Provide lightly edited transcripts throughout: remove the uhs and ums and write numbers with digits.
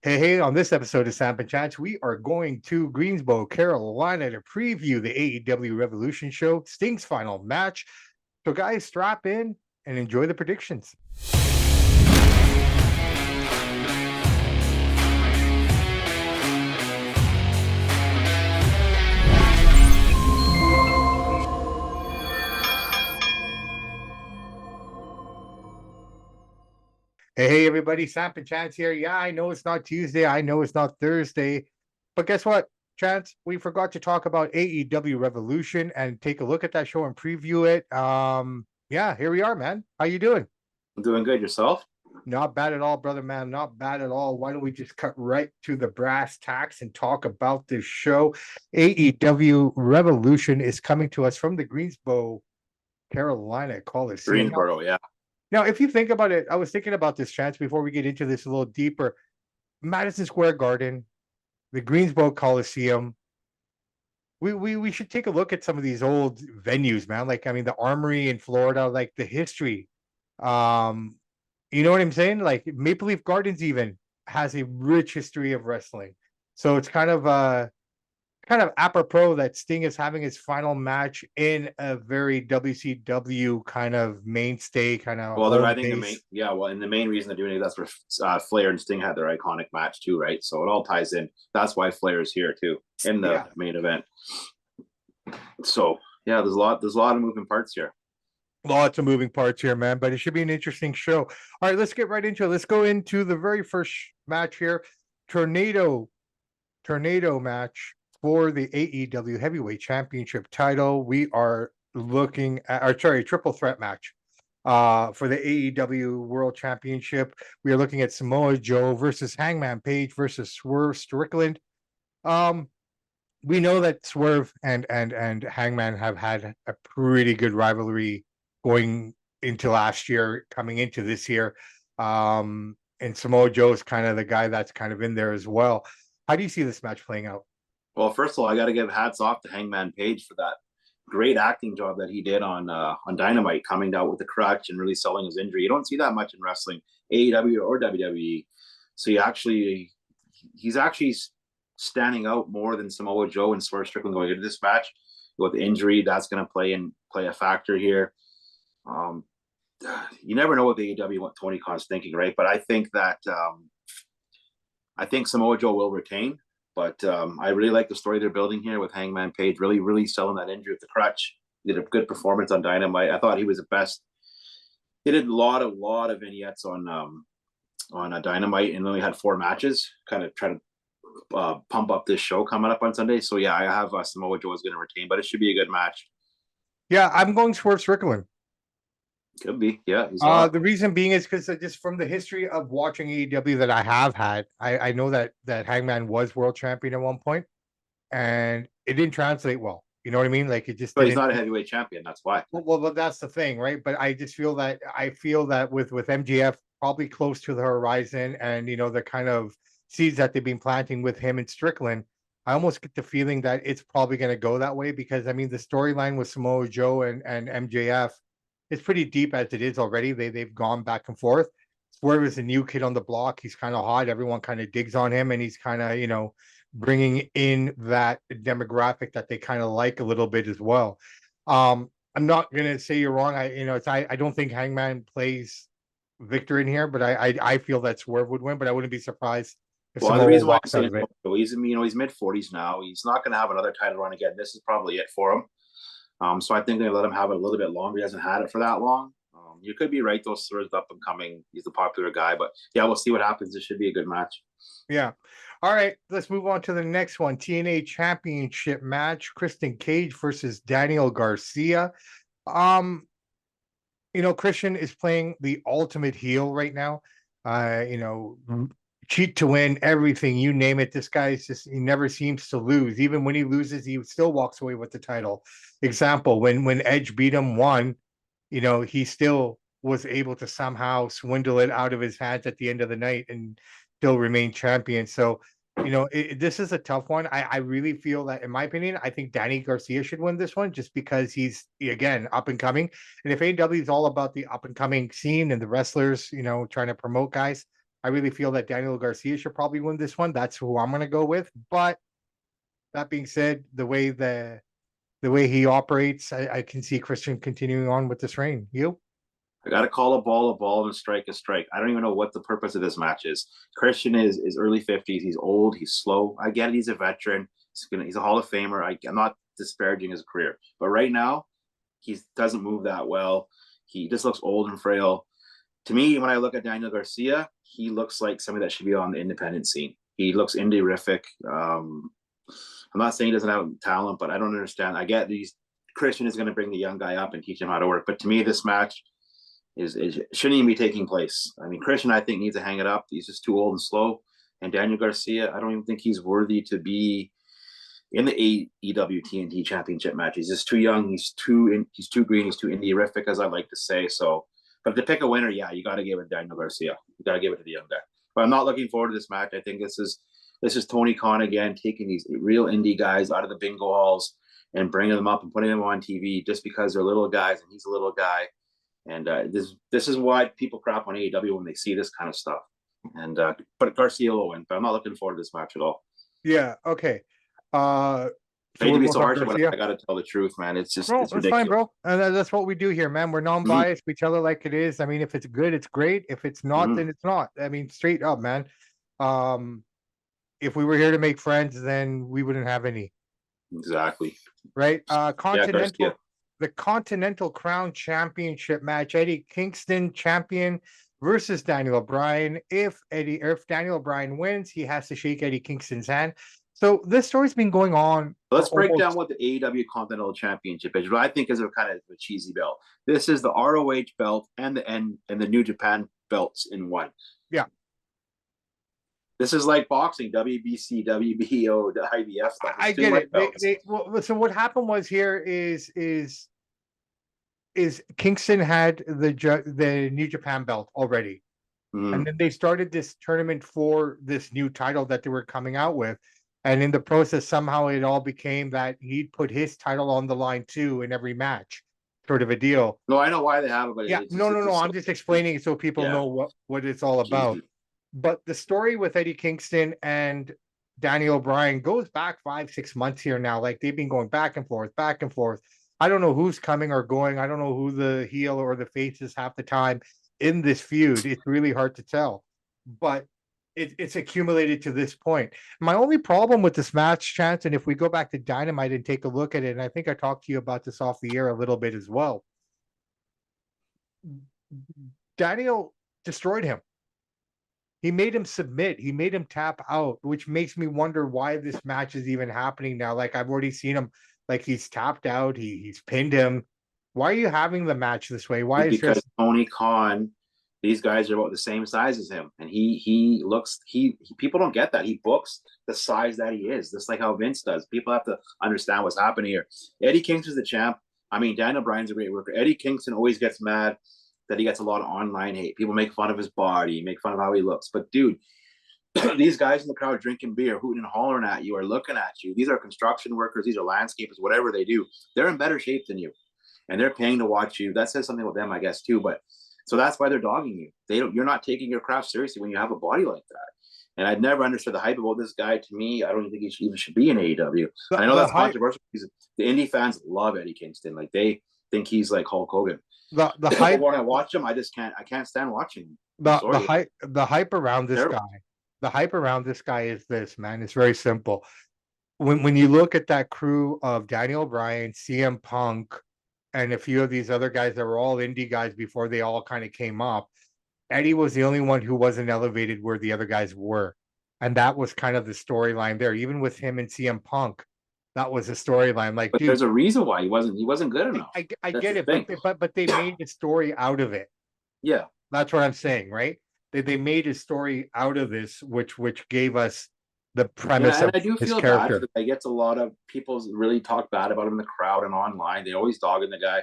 Hey, on this episode of Samp&Chance, we are going to Greensboro, Carolina to preview the AEW Revolution show, Sting's final match. So, guys, strap in and enjoy the predictions. Hey, everybody, Samp&Chance here. Yeah, I know it's not Tuesday. I know it's not Thursday. But guess what, Chance? We forgot to talk about AEW Revolution and take a look at that show and preview it. Yeah, here we are, man. How you doing? I'm doing good. Yourself? Not bad at all, brother, man. Not bad at all. Why don't we just cut right to the brass tacks and talk about this show? AEW Revolution is coming to us from the Greensboro, Carolina Coliseum. Greensboro, yeah. Now, if you think about it, I was thinking about this, Chance, before we get into this a little deeper. Madison Square Garden, the Greensboro Coliseum. We should take a look at some of these old venues, man. Like, I mean, the Armory in Florida, like the history. Um, you know what I'm saying? Like Maple Leaf Gardens even has a rich history of wrestling. So it's kind of apropos that Sting is having his final match in a very WCW kind of mainstay, kind of Well, I home think base. and the main reason they're doing it, that's where Flair and Sting had their iconic match too, right? So it all ties in. That's why Flair is here too in the Yeah. main event. So yeah, there's a lot of moving parts here. Lots of moving parts here, man, but it should be an interesting show. All right, let's get right into it. Let's go into the very first match here. Tornado match for the AEW Heavyweight Championship title. We are looking at, or sorry, triple threat match for the AEW World Championship. We are looking at Samoa Joe versus Hangman Page versus Swerve Strickland. We know that Swerve and Hangman have had a pretty good rivalry going into last year, coming into this year. And Samoa Joe is kind of the guy that's kind of in there as well. How do you see this match playing out? Well, first of all, I got to give hats off to Hangman Page for that great acting job that he did on Dynamite, coming out with the crutch and really selling his injury. You don't see that much in wrestling, AEW or WWE. So he's actually standing out more than Samoa Joe and Swerve Strickland going into this match. With the injury, that's going to play a factor here. You never know what the AEW, what Tony Khan's thinking, right? But I think that I think Samoa Joe will retain. But I really like the story they're building here with Hangman Page, really, really selling that injury with the crutch. He did a good performance on Dynamite. I thought he was the best. He did a lot of vignettes on Dynamite and only had 4 matches. Kind of trying to pump up this show coming up on Sunday. So yeah, I have Samoa Joe is going to retain, but it should be a good match. Yeah, I'm going Swerve Strickland. Could be, yeah. The reason being is because just from the history of watching AEW that I have had, I know that Hangman was world champion at one point, and it didn't translate well. You know what I mean? Like it just. But he's not a heavyweight champion. That's why. Well, that's the thing, right? But I just feel that with MJF probably close to the horizon, and the kind of seeds that they've been planting with him and Strickland. I almost get the feeling that it's probably going to go that way because I mean the storyline with Samoa Joe and MJF. It's pretty deep as it is already. They've gone back and forth. Swerve is a new kid on the block. He's kind of hot. Everyone kind of digs on him, and he's kind of bringing in that demographic that they kind of like a little bit as well. I'm not gonna say you're wrong. I don't think Hangman plays Victor in here, but I feel that Swerve would win. But I wouldn't be surprised if Well, the Samoa reason why I'm walks out saying of it. he's mid-40s now. He's not going to have another title run again. This is probably it for him. So I think they let him have it a little bit longer. He hasn't had it for that long. You could be right, though. Swerve's up and coming. He's the popular guy. But yeah, we'll see what happens. This should be a good match. Yeah. All right, let's move on to the next one. TNA Championship match. Christian Cage versus Daniel Garcia. Christian is playing the ultimate heel right now. Cheat to win, everything, you name it. This guy he never seems to lose. Even when he loses, he still walks away with the title. Example, when Edge beat him one, he still was able to somehow swindle it out of his hands at the end of the night and still remain champion. So, this is a tough one. I really feel that, in my opinion, I think Danny Garcia should win this one just because he's, again, up and coming. And if AEW is all about the up and coming scene and the wrestlers, trying to promote guys, I really feel that Daniel Garcia should probably win this one. That's who I'm going to go with. But that being said, the way he operates, I can see Christian continuing on with this reign. You? I got to call a ball, and strike a strike. I don't even know what the purpose of this match is. Christian is early 50s. He's old. He's slow. I get it. He's a veteran. He's a Hall of Famer. I'm not disparaging his career, but right now he doesn't move that well. He just looks old and frail. To me, when I look at Daniel Garcia, he looks like somebody that should be on the independent scene. He looks indie-rific. I'm not saying he doesn't have talent, but I don't understand. I get these. Christian is going to bring the young guy up and teach him how to work. But to me, this match shouldn't even be taking place. I mean, Christian, I think, needs to hang it up. He's just too old and slow. And Daniel Garcia, I don't even think he's worthy to be in the AEW TNT Championship match. He's just too young. He's too green. He's too indie-rific, as I like to say. So, but to pick a winner, yeah, you got to give it to Daniel Garcia. You got to give it to the young guy. But I'm not looking forward to this match. I think this is Tony Khan again, taking these real indie guys out of the bingo halls and bringing them up and putting them on TV just because they're little guys and he's a little guy. And this is why people crap on AEW when they see this kind of stuff. And but Garcia will win. But I'm not looking forward to this match at all. Yeah. Okay. So hate to be both so on harsh, but Garcia? I got to tell the truth, man. It's just Bro, it's that's ridiculous. fine, bro. And that's what we do here, man. We're non-biased. We tell it like it is. I mean, if it's good, it's great. If it's not, then it's not. I mean, straight up, man. If we were here to make friends, then we wouldn't have any, Exactly. right? Continental, Garcia. the Continental Crown Championship match: Eddie Kingston, champion, versus Daniel O'Brien. If Daniel O'Brien wins, he has to shake Eddie Kingston's hand. So this story's been going on. Let's break almost down what the AEW Continental Championship is. What I think is a kind of a cheesy belt. This is the ROH belt and the New Japan belts in one. Yeah. This is like boxing, WBC, WBO, the IBF stuff. I get it. So what happened was here is Kingston had the New Japan belt already, and then they started this tournament for this new title that they were coming out with, and in the process somehow it all became that he'd put his title on the line too in every match, sort of a deal. No, I know why they have it, but yeah, no. I'm just explaining it so people know what it's all about. But the story with Eddie Kingston and Daniel O'Brien goes back 5-6 months here now. Like they've been going back and forth, back and forth. I don't know who's coming or going. I don't know who the heel or the face is half the time in this feud. It's really hard to tell, but it's accumulated to this point. My only problem with this match, Chance, and if we go back to Dynamite and take a look at it, and I think I talked to you about this off the air a little bit as well. Daniel destroyed him. He made him submit. He made him tap out, which makes me wonder why this match is even happening now. Like I've already seen him, like he's tapped out. He's pinned him. Why are you having the match this way? Why is because Tony Khan? These guys are about the same size as him, and he looks. People don't get that. He books the size that he is, just like how Vince does. People have to understand what's happening here. Eddie Kingston's the champ. I mean, Daniel Bryan's a great worker. Eddie Kingston always gets mad that he gets a lot of online hate. People make fun of his body, make fun of how he looks. But dude, these guys in the crowd drinking beer, hooting and hollering at you, are looking at you. These are construction workers. These are landscapers, whatever they do. They're in better shape than you, and they're paying to watch you. That says something about them, I guess, too. But so that's why they're dogging you. You're not taking your craft seriously when you have a body like that. And I'd never understood the hype about this guy. To me, I don't even think he should be in AEW. I know that's controversial because the indie fans love Eddie Kingston. Like they think he's like Hulk Hogan. The hype when I watch him, I can't stand watching him. The hype around this guy. The hype around this guy is this, man. It's very simple. When you look at that crew of Daniel Bryan, CM Punk, and a few of these other guys that were all indie guys before they all kind of came up, Eddie was the only one who wasn't elevated where the other guys were. And that was kind of the storyline there. Even with him and CM Punk, that was a storyline. Like, but dude, there's a reason why he wasn't good enough. I get it, but they made a story out of it. Yeah, that's what I'm saying, right? They made a story out of this, which gave us the premise of I do his feel character. bad. I gets a lot of people really talk bad about him in the crowd and online. They always dogging the guy,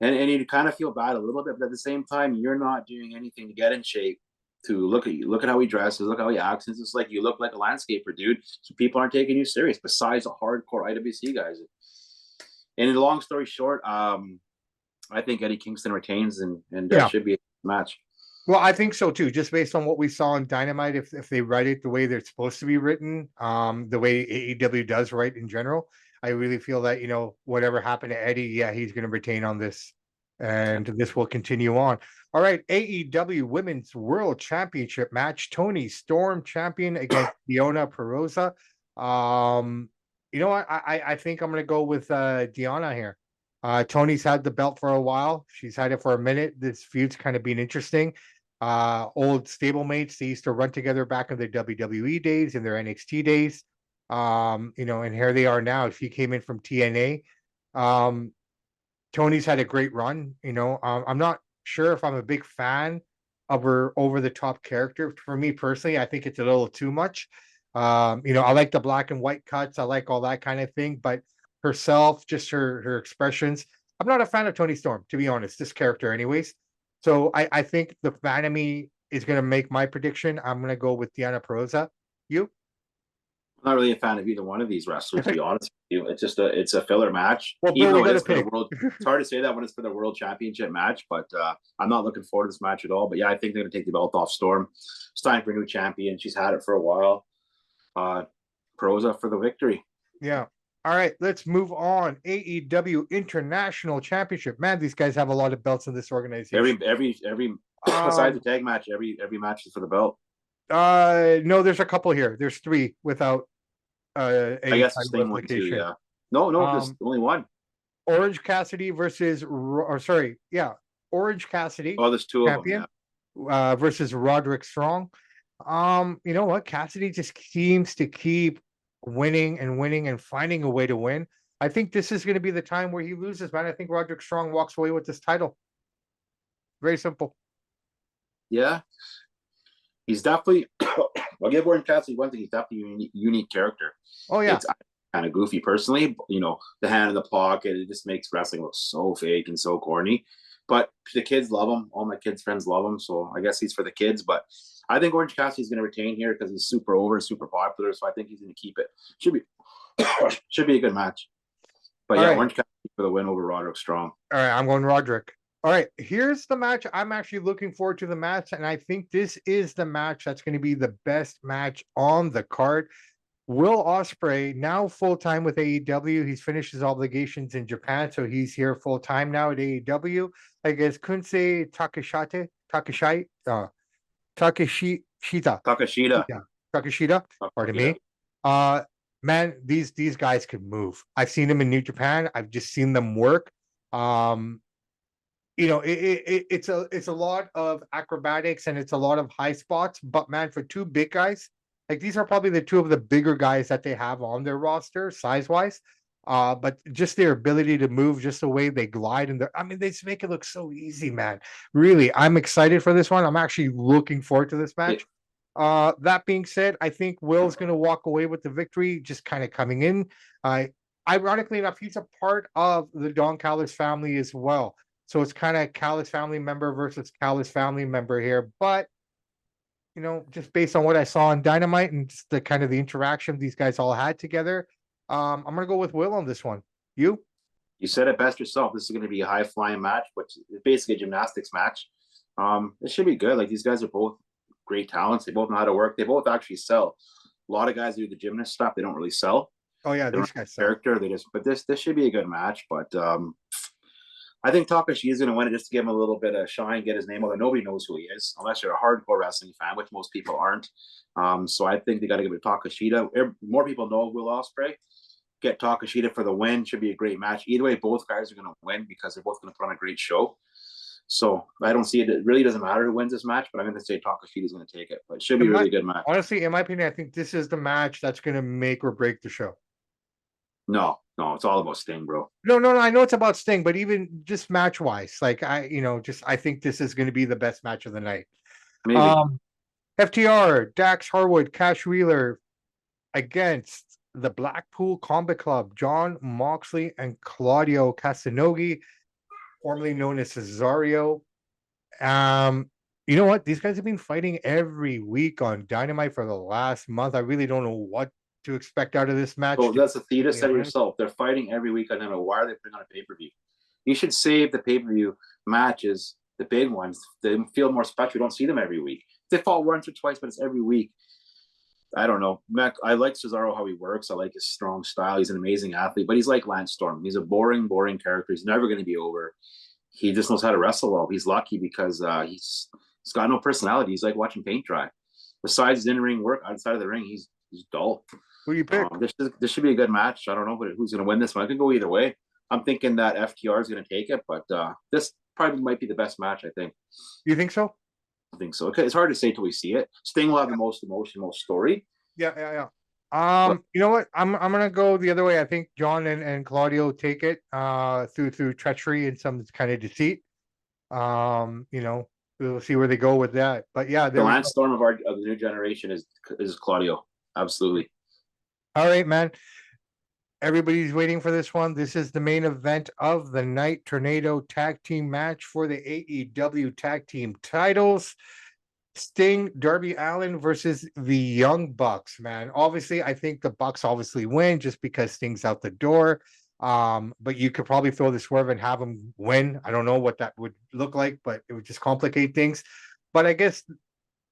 and you kind of feel bad a little bit. But at the same time, you're not doing anything to get in shape. To look at how he dresses, look how he acts. It's just like you look like a landscaper, dude. So people aren't taking you serious. Besides the hardcore IWC guys. And in a long story short, I think Eddie Kingston retains and should be a match. Well, I think so too, just based on what we saw in Dynamite, if they write it the way they're supposed to be written, the way AEW does write in general, I really feel that, whatever happened to Eddie, yeah, he's gonna retain on this, and this will continue on. All right, AEW Women's World Championship match, Tony Storm champion against Diona Perosa. You know what? I think I'm gonna go with Diana here. Tony's had the belt for a while. She's had it for a minute. This feud's kind of been interesting. Old stablemates. They used to run together back in their WWE days and their NXT days. And here they are now. She came in from TNA. Tony's had a great run. I'm not sure if I'm a big fan of her over the top character. For me personally, I think it's a little too much. I like the black and white cuts. I like all that kind of thing, but herself, just her expressions. I'm not a fan of Tony Storm, to be honest. This character, anyways. So I think the fan of me is going to make my prediction. I'm going to go with Diana Perosa. You? I'm not really a fan of either one of these wrestlers, to be honest with you. It's a filler match. Well, Even Bill, though you it is got to for the pick. world, it's hard to say that when it's for the world championship match, but I'm not looking forward to this match at all. But yeah, I think they're gonna take the belt off Storm. It's time for a new champion. She's had it for a while. Perosa for the victory. Yeah. All right, let's move on. AEW International Championship. Man, these guys have a lot of belts in this organization. Every besides the tag match, every match is for the belt. No, there's a couple here. There's three without I any guess title Sting one too. implication. Yeah. No, there's only one. Orange Cassidy versus, Orange Cassidy. Oh, there's two champion, of them. versus Roderick Strong. You know what? Cassidy just seems to keep winning and finding a way to win. I think this is going to be the time where he loses, man. I think Roderick Strong walks away with this title. Very simple. Yeah. He's definitely. I'll give Orange Cassidy one thing. He's definitely a unique character. Oh yeah. It's kind of goofy personally. The hand in the pocket. It just makes wrestling look so fake and so corny. But the kids love him. All my kids' friends love him. So I guess he's for the kids. But I think Orange Cassidy's going to retain here because he's super over, super popular. So I think he's going to keep it. Should be a good match. But yeah, Orange Cassidy for the win over Roderick Strong. All right, I'm going Roderick. All right, here's the match. I'm actually looking forward to the match, and I think this is the match that's going to be the best match on the card. Will Ospreay, now full-time with AEW. He's finished his obligations in Japan, so he's here full-time now at AEW. Against Kunsei Takeshita. Pardon me. Man, these guys can move. I've seen them in New Japan. I've just seen them work. It's a lot of acrobatics and it's a lot of high spots, but man, for two big guys, like these are probably the two of the bigger guys that they have on their roster size wise. But just their ability to move, just the way they glide they just make it look so easy, man. Really, I'm excited for this one. I'm actually looking forward to this match. That being said, I think Will's going to walk away with the victory, just kind of coming in. Ironically enough, he's a part of the Don Callis family as well. So it's kind of Callis family member versus Callis family member here. But, just based on what I saw in Dynamite and just the kind of the interaction these guys all had together, I'm going to go with Will on this one. You? You said it best yourself. This is going to be a high-flying match, which is basically a gymnastics match. It should be good. Like, these guys are both great talents. They both know how to work. They both actually sell. A lot of guys do the gymnast stuff. They don't really sell. Oh yeah, these guys sell. Character. But this should be a good match. But I think Takashi is going to win it just to give him a little bit of shine, get his name out there. Nobody knows who he is unless you're a hardcore wrestling fan, which most people aren't. So I think they got to give it to Takashita. More people know Will Ospreay. Get Takashita for the win. Should be a great match. Either way, both guys are going to win because they're both going to put on a great show. So I don't see it. It really doesn't matter who wins this match, but I'm going to say Takashita is going to take it. But it should be a really good match. Honestly, in my opinion, I think this is the match that's going to make or break the show. No, it's all about Sting, bro. No. I know it's about Sting, but even just match wise, like I think this is going to be the best match of the night. Maybe. FTR, Dax Harwood, Cash Wheeler against the Blackpool Combat Club, John Moxley and Claudio Castagnoli, formerly known as Cesario. You know what? These guys have been fighting every week on Dynamite for the last month. I really don't know what to expect out of this match. Oh, that's the thing. You just said yourself. They're fighting every week on Dynamite. Why are they putting on a pay-per-view? You should save the pay-per-view matches the big ones, they feel more special. We don't see them every week. They fall once or twice, but it's every week. I don't know. Mac, I like Cesaro, how he works. I like his strong style. He's an amazing athlete, but he's like Lance Storm. He's a boring character. He's never going to be over. He just knows how to wrestle well. He's lucky because he's got no personality. He's like watching paint dry. Besides his in-ring work, outside of the ring, he's dull. Who do you pick? This should be a good match. I don't know who's going to win this one. I could go either way. I'm thinking that FTR is going to take it, but this probably might be the best match, I think. You think so? I think so. Okay, it's hard to say till we see it. Sting will have the most emotion, most story. Yeah. You know what? I'm gonna go the other way. I think John and Claudio take it through treachery and some kind of deceit. You know, we'll see where they go with that. But yeah, The Lance Storm of the new generation is Claudio. Absolutely. All right, man. Everybody's waiting for this one. This is the main event of the night. Tornado tag team match for the AEW tag team titles. Sting, Darby Allin versus the Young Bucks, man. Obviously, I think the Bucks obviously win just because Sting's out the door. But you could probably throw the swerve and have him win. I don't know what that would look like, but it would just complicate things. But I guess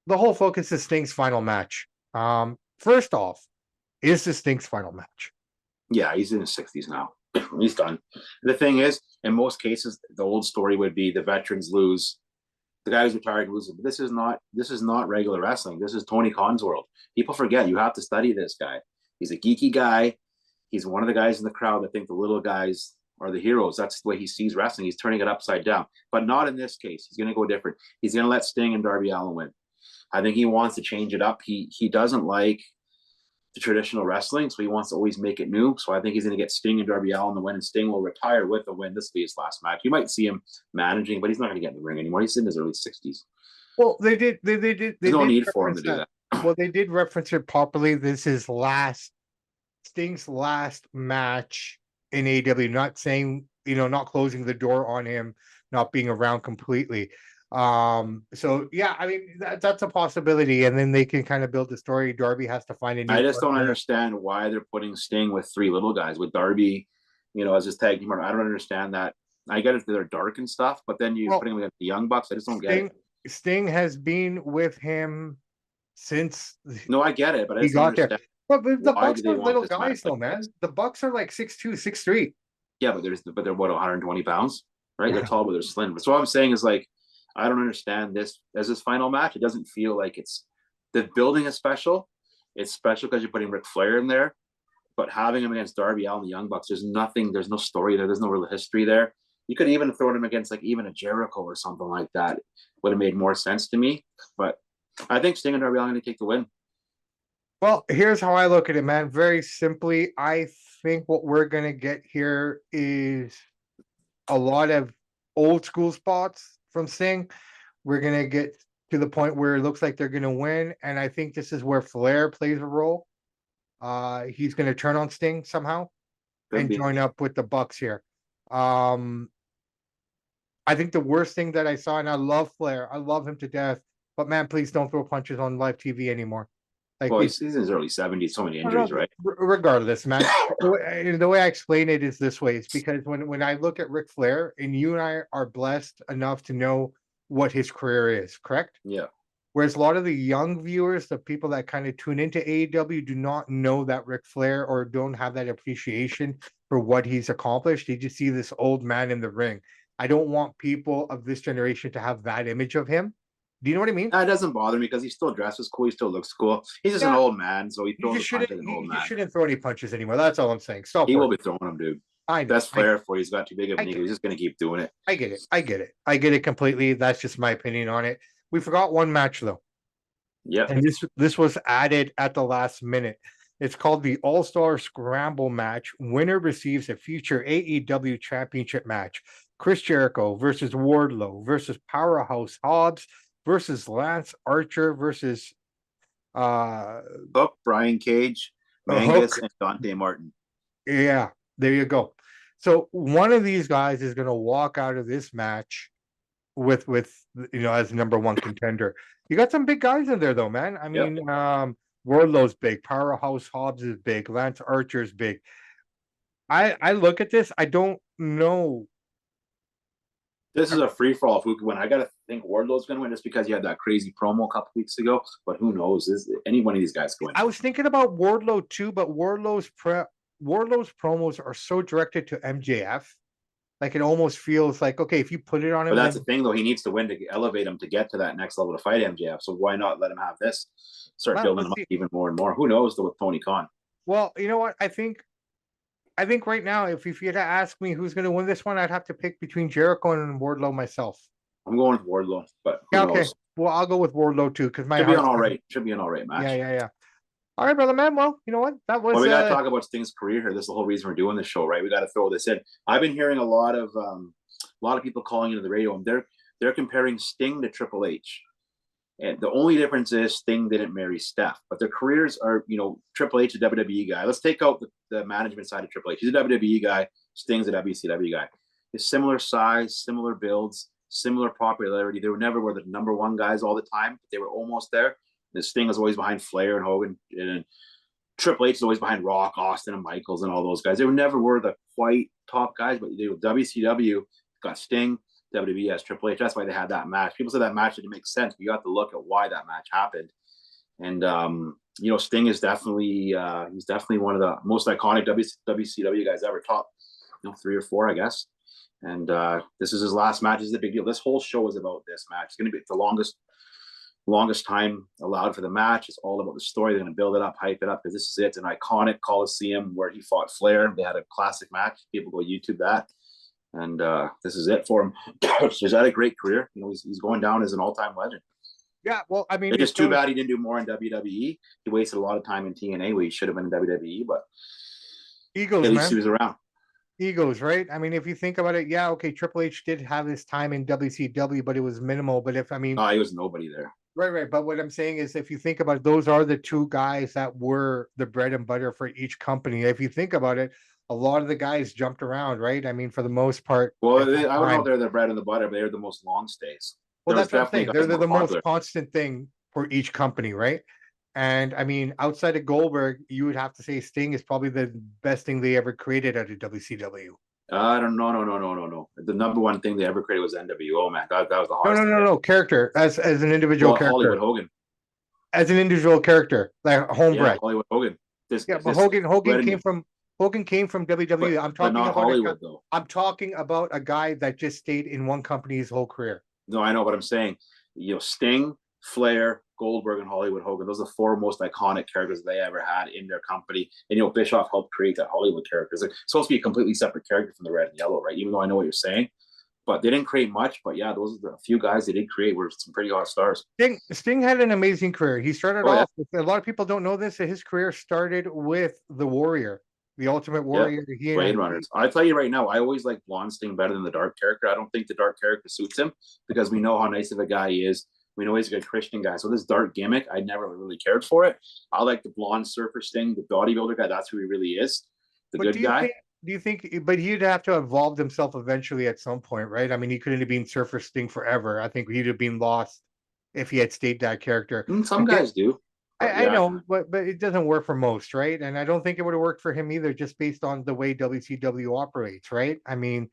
the whole focus is Sting's final match. First off, is this Sting's final match? Yeah, he's in his 60s now. He's done. The thing is, in most cases, the old story would be the veterans lose, the guy who's retired loses. But this is not regular wrestling. This is Tony Khan's world. People forget you have to study this guy. He's a geeky guy. He's one of the guys in the crowd that think the little guys are the heroes. That's the way he sees wrestling. He's turning it upside down. But not in this case. He's going to go different. He's going to let Sting and Darby Allin win. I think he wants to change it up. He doesn't like the traditional wrestling, so he wants to always make it new. So I think he's going to get Sting and Darby Allin the win, and Sting will retire with a win. This will be his last match. You might see him managing, but he's not going to get in the ring anymore. He's in his early 60s. Well, they did. There's no need for him to do that. Well, they did reference it properly. This is Sting's last match in AEW. Not saying, not closing the door on him not being around completely. So yeah, I mean that's a possibility, and then they can kind of build the story. Darby has to find a new. I just don't understand why they're putting Sting with three little guys, with Darby, as his tag team. I don't understand that. I get it, they're dark and stuff, but then you're putting him against the Young Bucks. I just don't get it. Sting has been with him since. No, I get it, but he got there. But the Bucks are little guys, though, man. The Bucks are like 6'2", 6'3". Yeah, but they're what, 120 pounds, right? Yeah. They're tall, but they're slim. But so what I'm saying is, like, I don't understand this as his final match. It doesn't feel like the building is special. It's special because you're putting Ric Flair in there, but having him against Darby Allin, the Young Bucks, there's no story there. There's no real history there. You could even throw him against like even a Jericho or something like that. Would have made more sense to me. But I think Sting and Darby Allin are going to take the win. Well, here's how I look at it, man. Very simply, I think what we're going to get here is a lot of old school spots from Sting. We're going to get to the point where it looks like they're going to win. And I think this is where Flair plays a role. He's going to turn on Sting somehow and join up with the Bucks here. I think the worst thing that I saw, and I love Flair, I love him to death, but man, please don't throw punches on live TV anymore. Like, well, he's in his early 70s, so many injuries, right? Regardless, man. The way I explain it is this way. It's because when I look at Ric Flair, and you and I are blessed enough to know what his career is, correct? Yeah. Whereas a lot of the young viewers, the people that kind of tune into AEW, do not know that Ric Flair or don't have that appreciation for what he's accomplished. They just see this old man in the ring. I don't want people of this generation to have that image of him. Do you know what I mean? It doesn't bother me because he still dresses cool. He still looks cool. He's just an old man, so he throws punches like an old man. You shouldn't throw any punches anymore. That's all I'm saying. Stop. He will be throwing them, dude. That's Flair for you. He's got too big of an ego. He's just going to keep doing it. I get it completely. That's just my opinion on it. We forgot one match, though. Yeah. And this was added at the last minute. It's called the All-Star Scramble match. Winner receives a future AEW Championship match. Chris Jericho versus Wardlow versus Powerhouse Hobbs versus Lance Archer versus Hook, Brian Cage, Mangus, and Dante Martin. Yeah, there you go. So one of these guys is going to walk out of this match with as number one contender. You got some big guys in there, though, man. I mean, Wardlow's big, Powerhouse Hobbs is big, Lance Archer's big. I look at this. I don't know. This is a free for all. If we could win, I gotta think Wardlow's gonna win just because you had that crazy promo a couple weeks ago. But who knows? Is any one of these guys going? I was thinking about Wardlow too, but Wardlow's promos are so directed to MJF. Like it almost feels like, okay, if you put it on him, But that's then, the thing, though. He needs to win to elevate him to get to that next level to fight MJF. So why not let him have this? Start building him up even more and more. Who knows, though, with Tony Khan? Well, you know what? I think right now, if you had to ask me who's going to win this one, I'd have to pick between Jericho and Wardlow myself. I'm going with Wardlow, but who Yeah, okay. knows? Well, I'll go with Wardlow too because my Should be heart. an all right. Should be an all right match. Yeah. All right, brother man. Well, you know what? That was. Well, we got to talk about Sting's career here. This is the whole reason we're doing this show, right? We got to throw this in. I've been hearing a lot of people calling into the radio, and they're comparing Sting to Triple H. And the only difference is Sting didn't marry Steph, but their careers are, Triple H, a WWE guy. Let's take out the management side of Triple H. He's a WWE guy. Sting's a WCW guy. It's similar size, similar builds, similar popularity. They were never the number one guys all the time, but they were almost there. The Sting was always behind Flair and Hogan, and Triple H is always behind Rock, Austin, and Michaels, and all those guys. They were never the quite top guys, but they were WCW got Sting. WWE as Triple H. That's why they had that match. People said that match didn't make sense, but you have to look at why that match happened. And Sting is definitely he's definitely one of the most iconic WCW guys ever. Top 3 or 4, I guess. And this is his last match. This is a big deal. This whole show is about this match. It's going to be the longest time allowed for the match. It's all about the story. They're going to build it up, hype it up, because this is it. It's an iconic Coliseum where he fought Flair. They had a classic match. People go YouTube that. And this is it for him. He's had a great career. He's going down as an all-time legend. Yeah, well, I mean, it's just too bad he didn't do more in WWE. He wasted a lot of time in TNA where he should have been in WWE, but egos, at least he was around. Egos, right? I mean, if you think about it, yeah, okay, Triple H did have his time in WCW, but it was minimal. But he was nobody there. Right. But what I'm saying is, if you think about it, those are the two guys that were the bread and butter for each company. If you think about it, a lot of the guys jumped around, right? I mean, for the most part. Well, I don't know if they're the bread and the butter, but they're the most long stays. Well, that's what I'm saying. They're the most constant thing for each company, right? And I mean, outside of Goldberg, you would have to say Sting is probably the best thing they ever created out of WCW. I don't know. No. The number one thing they ever created was NWO, man. That was the hardest. No. Character as an individual character. Hollywood Hogan. As an individual character, like homebred. Yeah, Hollywood Hogan. Hogan came from WWE. I'm talking about a guy that just stayed in one company his whole career. No, I know what I'm saying. Sting, Flair, Goldberg, and Hollywood Hogan. Those are the 4 most iconic characters they ever had in their company. And Bischoff helped create that Hollywood character. It's supposed to be a completely separate character from the red and yellow, right? Even though I know what you're saying. But they didn't create much. But yeah, those are the few guys they did create were some pretty hot stars. Sting had an amazing career. He started off with, a lot of people don't know this, that his career started with the Warrior. The Ultimate Warrior. Yeah, Blade Runners. I'll tell you right now, I always like blonde Sting better than the dark character. I don't think the dark character suits him because we know how nice of a guy he is. We know he's a good Christian guy. So this dark gimmick, I never really cared for it. I like the blonde surfer Sting, the bodybuilder guy. That's who he really is. The good guy. Do you think, but he'd have to evolve himself eventually at some point, right? I mean, he couldn't have been Surfer Sting forever. I think he'd have been lost if he had stayed that character. Some guys do. I know, but it doesn't work for most, right? And I don't think it would have worked for him either, just based on the way WCW operates, right? I mean,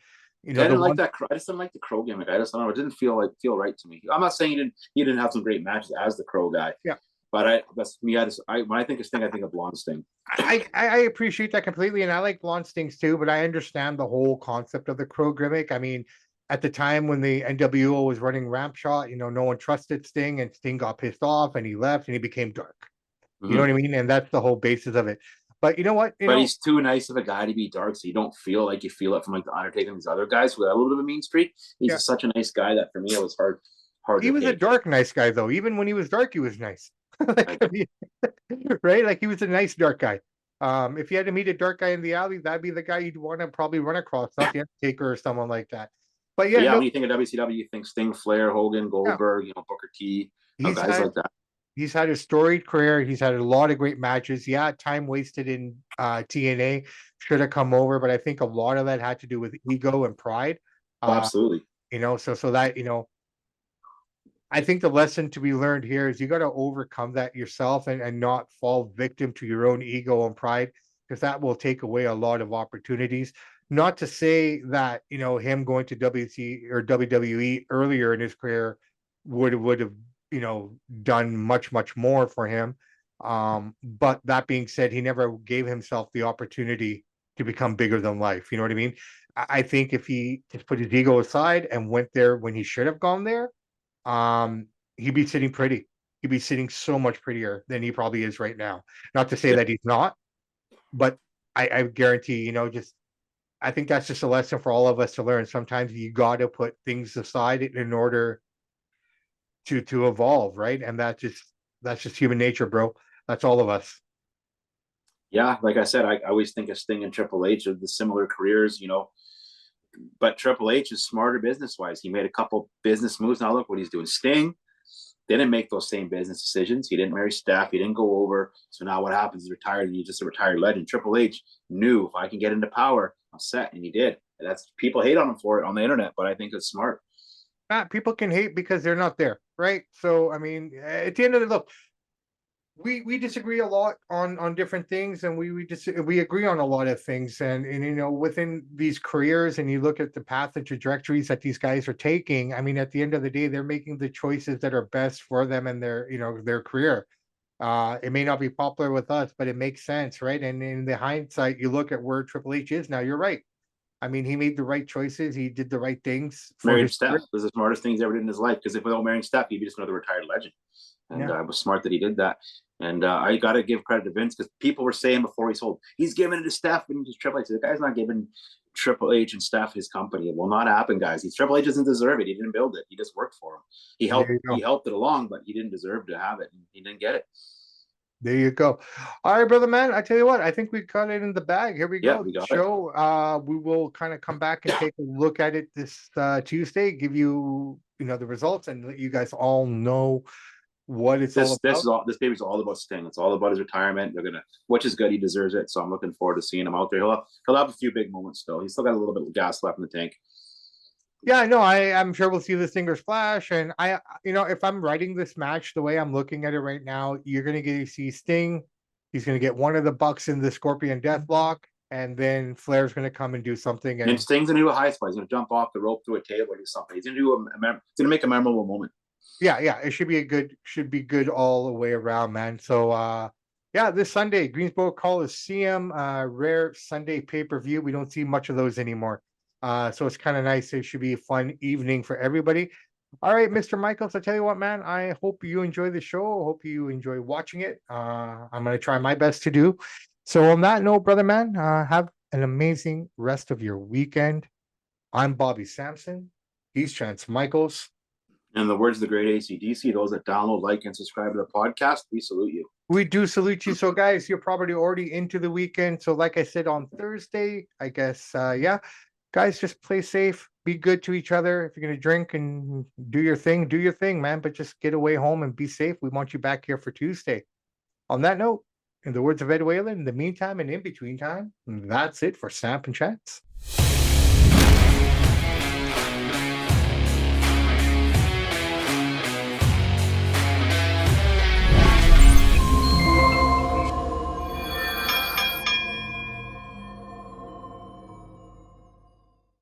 I didn't like that. I just didn't like the Crow gimmick. I just don't know. It didn't feel right to me. I'm not saying he didn't have some great matches as the Crow guy. Yeah. But that's me. When I think of Sting, I think of blonde Sting. I appreciate that completely, and I like blonde Stings too. But I understand the whole concept of the Crow gimmick. I mean, at the time when the NWO was running Ramp Shot, no one trusted Sting, and Sting got pissed off, and he left, and he became dark. Mm-hmm. You know what I mean? And that's the whole basis of it. But you know what? He's too nice of a guy to be dark, so you don't feel like you feel it from like the Undertaker and these other guys who had a little bit of a mean streak. He's such a nice guy that for me it was hard. He was a dark nice guy though. Even when he was dark, he was nice. Right? Like he was a nice dark guy. If you had to meet a dark guy in the alley, that'd be the guy you'd want to probably run across, not the Undertaker or someone like that. But when you think of WCW, you think Sting, Flair, Hogan, Goldberg, Booker T, guys like that. He's had a storied career. He's had a lot of great matches. Yeah, time wasted in TNA. Should have come over, but I think a lot of that had to do with ego and pride. Absolutely. So that, I think the lesson to be learned here is you got to overcome that yourself and not fall victim to your own ego and pride, because that will take away a lot of opportunities. not to say that, him going to WC or WWE earlier in his career would have, done much more for him. But that being said, he never gave himself the opportunity to become bigger than life. You know what I mean? I think if he just put his ego aside and went there when he should have gone there, um, he'd be sitting pretty. He'd be sitting so much prettier than he probably is right now. Not to say Yeah. that he's not, but I guarantee, just I think that's just a lesson for all of us to learn. Sometimes you got to put things aside in order to evolve, right? And that's just human nature, bro. That's all of us. Yeah, like I said, I always think of Sting and Triple H of the similar careers, but Triple H is smarter business wise. He made a couple business moves. Now look what he's doing. Sting didn't make those same business decisions. He didn't marry Steph. He didn't go over. So now what happens? He's retired and he's just a retired legend. Triple H knew, if I can get into power, I'm set, and he did. And that's, people hate on him for it on the internet, but I think it's smart. People can hate because they're not there, right? So I mean, at the end of the look, we disagree a lot on different things, and we agree on a lot of things, and within these careers, and you look at the path and trajectories that these guys are taking. I mean, at the end of the day, they're making the choices that are best for them and their career. It may not be popular with us, but it makes sense, right? And in the hindsight, you look at where Triple H is now. You're right. I mean, he made the right choices. He did the right things for Married his Steph career. was the smartest thing he's ever did in his life, because if without marrying Steph, he'd be just another retired legend. And Yeah. it was smart that he did that. And I got to give credit to Vince, because people were saying before he sold, he's giving it to Steph and just Triple H. The guy's not giving Triple H and Steph his company. It will not happen, guys. Triple H doesn't deserve it. He didn't build it. He just worked for him. He There helped. you He go. helped it along, but he didn't deserve to have it. He didn't get it. There you go. All right, brother man. I tell you what, I think we got it in the bag. Here we Yeah, go. we The got it. show. We will kind of come back and take a look at it this Tuesday, give you the results, and let you guys all know what it's all This about. is all. This baby's all about Sting. It's all about his retirement. They're gonna, which is good. He deserves it. So I'm looking forward to seeing him out there. He'll have a few big moments still. He's still got a little bit of gas left in the tank. Yeah, no, I'm sure we'll see the Stingers flash, and if I'm writing this match the way I'm looking at it right now, you're gonna get to see Sting. He's gonna get one of the Bucks in the Scorpion Death Block, and then Flair's gonna come and do something. And And Sting's gonna do a high spot. He's gonna jump off the rope through a table or do something. He's gonna do he's gonna make a memorable moment. yeah, it should be good all the way around, man. So yeah, this Sunday, Greensboro Coliseum, rare Sunday pay-per-view. We don't see much of those anymore. So it's kind of nice. It should be a fun evening for everybody. All right, Mr. Michaels, I tell you what, man, I hope you enjoy the show. I hope you enjoy watching it. I'm gonna try my best to do. So on that note, brother man, have an amazing rest of your weekend. I'm Bobby Sampson. He's Chance Michaels. In the words of the great AC/DC, those that download, like, and subscribe to the podcast, we salute you. We do salute you. So, guys, you're probably already into the weekend. So, like I said on Thursday, I guess, yeah, guys, just play safe, be good to each other. If you're gonna drink and do your thing, man. But just get away home and be safe. We want you back here for Tuesday. On that note, in the words of Ed Whalen, in the meantime and in between time, that's it for Samp and Chance.